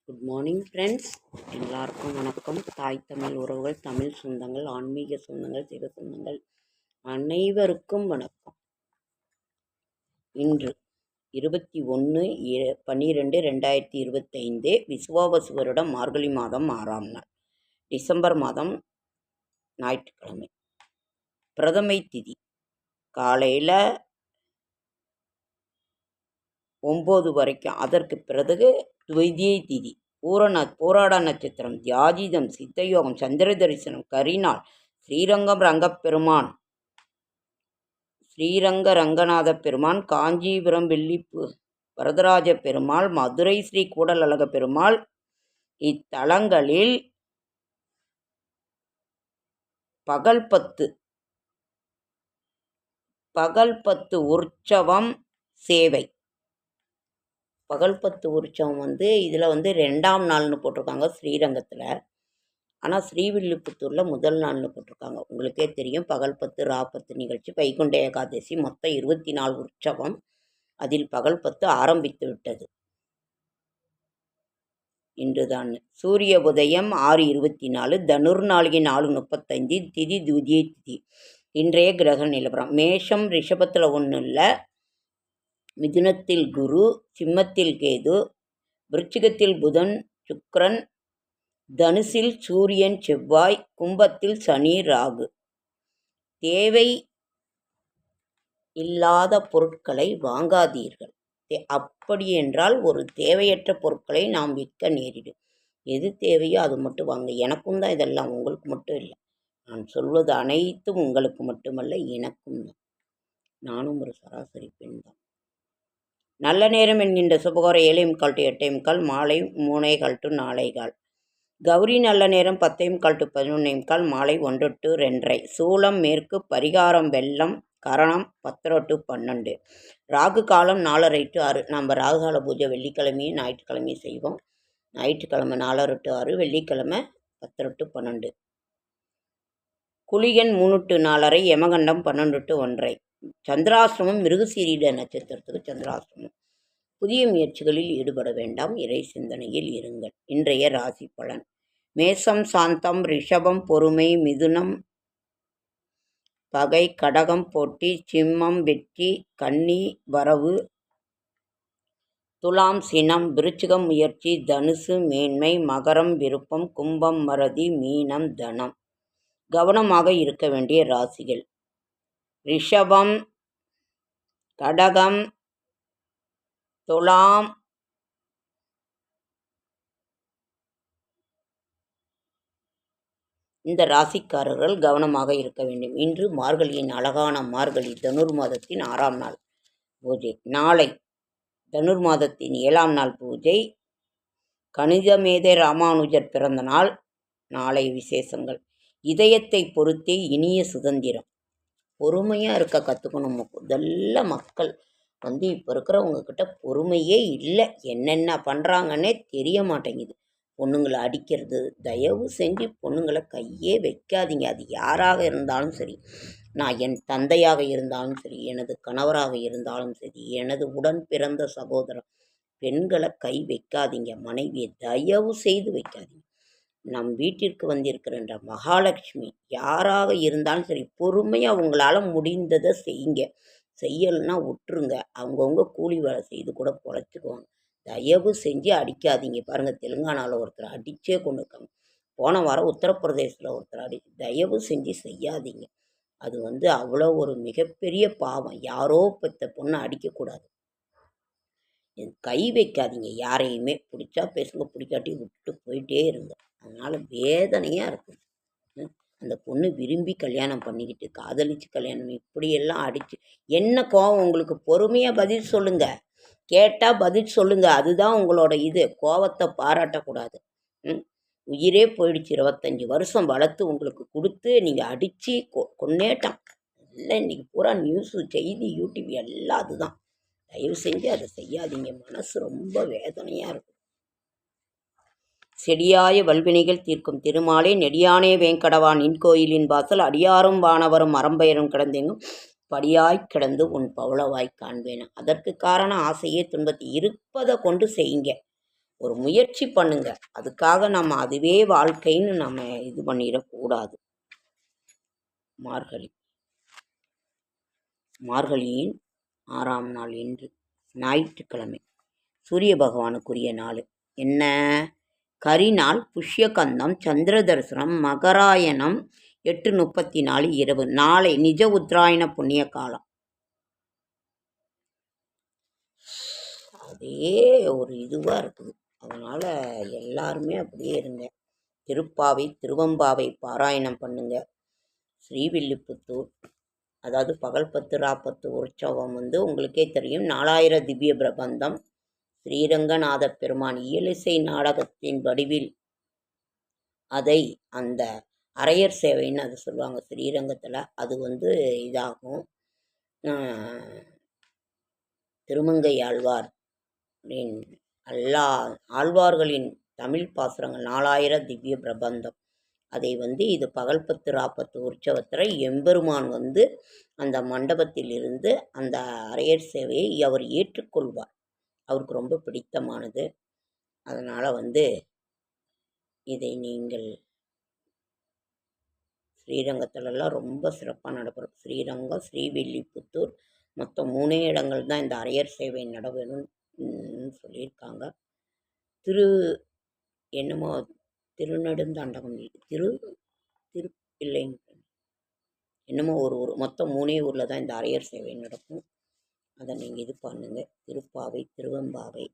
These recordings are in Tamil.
குட் மார்னிங் ஃப்ரெண்ட்ஸ், எல்லாருக்கும் வணக்கம். தாய் தமிழ் உறவுகள், தமிழ் சொந்தங்கள், ஆன்மீக சொந்தங்கள், சிவ சொந்தங்கள் அனைவருக்கும் வணக்கம். இன்று 21/12/2025 விசுவாவசு வருடம் மார்கழி மாதம் 6ஆம் நாள், டிசம்பர் மாதம், ஞாயிற்றுக்கிழமை. பிரதமை திதி காலையில் 9 வரைக்கும். அதற்கு பிறகு துவிதியை திதி, பூராட நட்சத்திரம், தியாஜிதம், சித்தயோகம், சந்திர தரிசனம், கரிநாள், ஸ்ரீரங்க ரங்கநாத பெருமான், காஞ்சிபுரம் வெள்ளிப்பு வரதராஜ பெருமாள், மதுரை ஸ்ரீ கூடலழக பெருமாள். இத்தலங்களில் பகல் 10 உற்சவம் சேவை. பகல் 10 உற்சவம் இதில் 2ஆம் நாள்னு போட்டிருக்காங்க ஸ்ரீரங்கத்தில். ஆனால் ஸ்ரீவில்லிபுத்தூரில் முதல் நாள்னு போட்டிருக்காங்க. உங்களுக்கே தெரியும், பகல் 10 ரா 10 நிகழ்ச்சி, வைகுண்ட ஏகாதசி, மொத்தம் 24 உற்சவம். அதில் பகல் 10 ஆரம்பித்து விட்டது. இன்றுதான் சூரிய உதயம் 6:24, தனுர் நாளிகை 4:35, திதி துதியை திதி. இன்றைய கிரக நிலவரம்: மேஷம் ரிஷபத்தில் 1 இல்லை, மிதுனத்தில் குரு, சிம்மத்தில் கேது, விருச்சிகத்தில் புதன் சுக்கிரன், தனுசில் சூரியன் செவ்வாய், கும்பத்தில் சனி ராகு. தேவை இல்லாத பொருட்களை வாங்காதீர்கள். அப்படி என்றால் ஒரு தேவையற்ற பொருட்களை நாம் விற்க நேரிடும். எது தேவையோ அது மட்டும் வாங்க. எனக்கும் தான் இதெல்லாம், உங்களுக்கு மட்டும் இல்லை. நான் சொல்வது அனைத்தும் உங்களுக்கு மட்டுமல்ல, எனக்கும் தான். நானும் ஒரு சராசரி பெண் தான். நல்ல நேரம் என்கின்ற சுபகாரம் 7:45 to 8:45, மாலை 3:15 to 4:15. கௌரி நல்ல நேரம் 10:15 to 11:15, மாலை 1 to 2:30. சூலம் மேற்கு, பரிகாரம் வெள்ளம், கரணம் 10 to 12. ராகு காலம் 4:30 to 6. நம்ம ராகுகால பூஜை வெள்ளிக்கிழமையும் ஞாயிற்றுக்கிழமையும் செய்வோம். ஞாயிற்றுக்கிழமை 4:30 to 6, வெள்ளிக்கிழமை 10 to 12. குளிகன் 3 to 4:30, யமகண்டம் 12 to 1:30. சந்திராசிரமம் மிருகசீரிட நட்சத்திரத்துக்கு சந்திராசிரமம். புதிய முயற்சிகளில் ஈடுபட வேண்டாம், இறை சிந்தனையில் இருங்கள். இன்றைய ராசி பலன்: மேசம் சாந்தம், ரிஷபம் பொறுமை, மிதுனம் பகை, கடகம் போட்டி, சிம்மம் வெற்றி, கன்னி வரவு, துலாம் சினம், விருச்சிகம் முயற்சி, தனுசு மேன்மை, மகரம் விருப்பம், கும்பம் மறதி, மீனம் தனம். கவனமாக இருக்க வேண்டிய ராசிகள்: ரிஷபம், கடகம், துலாம், இந்த ராசிக்காரர்கள் கவனமாக இருக்க வேண்டும். இன்று மார்கழியின் அழகான மார்கழி தனுர் மாதத்தின் 6ஆம் நாள் பூஜை. நாளை தனுர் மாதத்தின் 7ஆம் நாள் பூஜை. கணித மேதை ராமானுஜர் பிறந்த நாள். நாளை விசேஷங்கள்: இதயத்தை பொறுத்தே இனிய சுதந்திரம். பொறுமையாக இருக்க கற்றுக்கணும். முதல்ல மக்கள் இப்போ இருக்கிறவங்கக்கிட்ட பொறுமையே இல்லை. என்னென்ன பண்ணுறாங்கன்னே தெரிய மாட்டேங்குது. பொண்ணுங்களை அடிக்கிறது. தயவு செஞ்சு பொண்ணுங்களை கையே வைக்காதீங்க. அது யாராக இருந்தாலும் சரி, நான் என் தந்தையாக இருந்தாலும் சரி, எனது கணவராக இருந்தாலும் சரி, எனது உடன் பிறந்த சகோதரன், பெண்களை கை வைக்காதீங்க. மனைவியை தயவு செய்து வைக்காதீங்க. நம் வீட்டிற்கு வந்திருக்கின்ற மகாலட்சுமி யாராக இருந்தாலும் சரி, பொறுமையாக உங்களால் முடிந்ததை செய்யுங்க. செய்யலைன்னா விட்டுருங்க. அவங்கவுங்க கூலி வேலை செய்து கூட பொழைச்சிக்குவாங்க. தயவு செஞ்சு அடிக்காதீங்க. பாருங்கள், தெலுங்கானாவில் ஒருத்தர் அடித்தே கொண்டு இருக்காங்க. போன வாரம் உத்தரப்பிரதேசத்தில் ஒருத்தர் தயவு செஞ்சு செய்யாதீங்க. அது அவ்வளோ ஒரு மிகப்பெரிய பாவம். யாரோ பெற்ற பொண்ணை அடிக்கக்கூடாது. கை வைக்காதீங்க யாரையுமே. பிடிச்சா பேசுங்க, பிடிக்காட்டி விட்டு போயிட்டே இருங்க. அதனால் வேதனையாக இருக்கும். அந்த பொண்ணு விரும்பி கல்யாணம் பண்ணிக்கிட்டு, காதலிச்சு கல்யாணம், இப்படியெல்லாம் அடித்து என்ன கோவம் உங்களுக்கு? பொறுமையாக பதில் சொல்லுங்கள். கேட்டால் பதில் சொல்லுங்கள். அதுதான் உங்களோட இது. கோவத்தை பாராட்டக்கூடாது. உயிரே போயிடுச்சு. 25 வருஷம் வளர்த்து உங்களுக்கு கொடுத்து நீங்கள் அடித்து கொன்னேட்டான். எல்லாம் இன்றைக்கி பூரா நியூஸு, செய்தி, யூடியூப் எல்லாம் அதுதான். தயவு செஞ்சு அதை செய்யாதீங்க. மனசு ரொம்ப வேதனையாக இருக்கும். செடியாய வல்வினைகள் தீர்க்கும் திருமாலே, நெடியானே வேங்கடவான் நின் கோயிலின் வாசல், அடியாரும் வானவரும் மரம்பெயரும் கிடந்தெங்கும் படியாய் கிடந்து உன் பவளவாய் காண்பேன். அதற்கு காரணம் ஆசையே துன்பத்தை இருப்பதை கொண்டு செய்யுங்க. ஒரு முயற்சி பண்ணுங்க. அதுக்காக நம்ம அதுவே வாழ்க்கைன்னு நம்ம இது பண்ணிடக்கூடாது. மார்கழியின் 6ஆம் நாள் இன்று ஞாயிற்றுக்கிழமை. சூரிய பகவானுக்குரிய நாள். என்ன? கரிநாள், புஷ்யகந்தம், சந்திர தரிசனம், மகராயணம் 8:34 இரவு. நாளை நிஜ உத்தராயண புண்ணிய காலம். அதே ஒரு இதுவாக இருக்குது. அதனால் எல்லாருமே அப்படியே இருங்க. திருப்பாவை திருவெம்பாவை பாராயணம் பண்ணுங்க. ஸ்ரீவில்லிபுத்தூர், அதாவது பகல் 10 10 உற்சவம் உங்களுக்கே தெரியும். 4000 திவ்ய பிரபந்தம். ஸ்ரீரங்கநாத பெருமான் இயலிசை நாடகத்தின் வடிவில் அதை அந்த அரையர் சேவைன்னு அது சொல்லுவாங்க ஸ்ரீரங்கத்தில். அது இதாகும். திருமங்கை ஆழ்வாரின் எல்லா ஆழ்வார்களின் தமிழ் பாசுரங்கள் 4000 திவ்ய பிரபந்தம். அதை இது பகல் 10 10 உற்சவத்தில் எம்பெருமான் அந்த மண்டபத்தில் இருந்து அந்த அரையர் சேவையை அவர் ஏற்றுக்கொள்வார். அவருக்கு ரொம்ப பிடித்தமானது. அதனால் இதை நீங்கள் ஸ்ரீரங்கத்திலலாம் ரொம்ப சிறப்பாக நடைபெறும். ஸ்ரீரங்கம், ஸ்ரீவில்லிபுத்தூர் மொத்தம் 3 இடங்கள் தான் இந்த அரையர் சேவை நடைபெறும்னு சொல்லியிருக்காங்க. என்னமோ திருநெடுந்தாண்டகம் திரு இல்லைங்க, என்னமோ ஒரு ஊர், மொத்தம் 3 ஊரில் தான் இந்த அரையர் சேவை நடக்கும். அதை நீங்கள் இது பண்ணுங்கள். திருப்பாவை திருவெம்பாவை.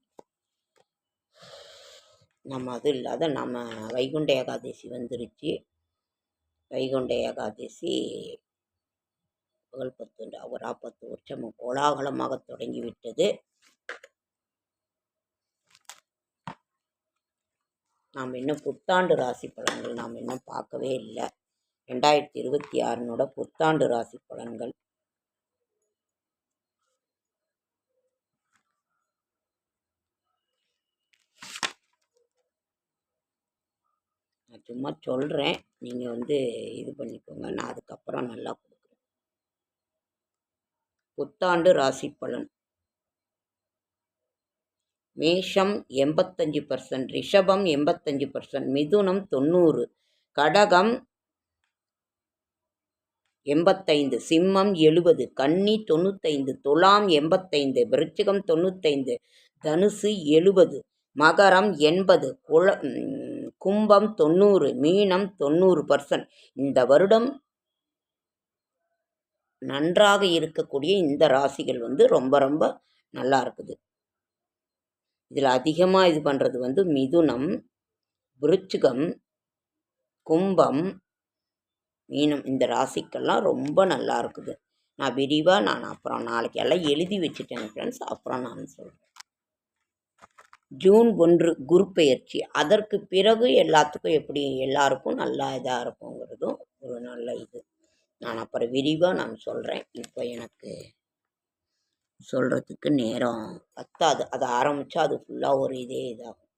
நம்ம அது இல்லாத நம்ம வைகுண்ட ஏகாதசி வந்துருச்சு. வைகுண்ட ஏகாதசி பகல் 10 10 உற்சவம் கோலாகலமாக தொடங்கிவிட்டது. நாம் இன்னும் புத்தாண்டு ராசி பலன்கள் நாம் இன்னும் பார்க்கவே இல்லை. 2026 புத்தாண்டு ராசி பலன்கள். நான் சும்மா சொல்கிறேன், நீங்கள் இது பண்ணிக்கோங்க. நான் அதுக்கப்புறம் நல்லா கொடுக்குறேன். புத்தாண்டு ராசி பலன். மேஷம் 85%, ரிஷபம் 85%, மிதுனம் 90%, கடகம் 85%, சிம்மம் 70%, கன்னி 95%, துலாம் 85%, விருச்சிகம் 95%, தனுசு 70%, மகரம் 80%, கும்பம் 90%, மீனம் 90%. இந்த வருடம் நன்றாக இருக்கக்கூடிய இந்த ராசிகள் ரொம்ப ரொம்ப நல்லா இருக்குது. இதில் அதிகமாக இது பண்ணுறது மிதுனம், விருச்சிகம், கும்பம், மீனம். இந்த ராசிக்கெல்லாம் ரொம்ப நல்லா இருக்குது. நான் விரிவாக அப்புறம் நாளைக்கு எல்லாம் எழுதி வச்சுட்டேன் ஃப்ரெண்ட்ஸ். அப்புறம் நான் சொல்கிறேன். ஜூன் 1 குரு பெயர்ச்சி. அதற்கு பிறகு எல்லாத்துக்கும் எப்படி எல்லாருக்கும் நல்லா இதாக இருக்குங்கிறதும் ஒரு நல்ல இது. நான் அப்புறம் விரிவாக நான் சொல்கிறேன். இப்போ எனக்கு சொல்கிறதுக்கு நேரம் பத்தாது. அதை ஆரம்பித்தா அது ஃபுல்லாக ஒரு இதே இதாகும்.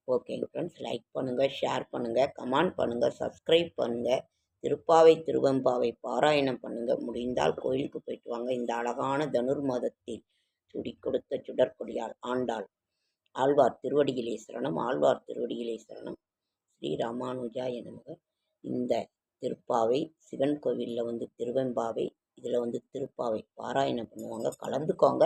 ஓகேங்க ஃப்ரெண்ட்ஸ், லைக் பண்ணுங்கள், ஷேர் பண்ணுங்கள், கமெண்ட் பண்ணுங்கள், சப்ஸ்கிரைப் பண்ணுங்கள். திருப்பாவை திருவெம்பாவை பாராயணம் பண்ணுங்கள். முடிந்தால் கோயிலுக்கு போயிட்டு வாங்க. இந்த அழகான தனுர் மாதத்தில் சுடி கொடுத்த சுடற்கொடியால் ஆண்டாள் ஆழ்வார் திருவடியிலே சரணம், ஆழ்வார் திருவடியிலே சரணம். ஸ்ரீ ராமானுஜாய நமக. இந்த திருப்பாவை சிவன் கோவிலில் திருவெம்பாவை, இதில் திருப்பாவை பாராயணம் பண்ணுவாங்க. கலந்துக்கோங்க.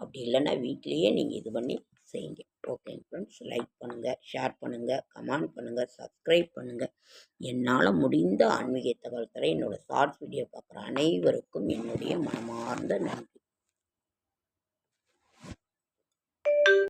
அப்படி இல்லைன்னா வீட்லேயே நீங்கள் இது பண்ணி செய்யுங்க. ஓகேங்க ஃப்ரெண்ட்ஸ், லைக் பண்ணுங்கள், ஷேர் பண்ணுங்கள், கமெண்ட் பண்ணுங்கள், சப்ஸ்கிரைப் பண்ணுங்கள். என்னால் முடிந்த ஆன்மீக தகவல்களை என்னோடய ஷார்ட்ஸ் வீடியோ பார்க்குற அனைவருக்கும் என்னுடைய மனமார்ந்த நன்றி.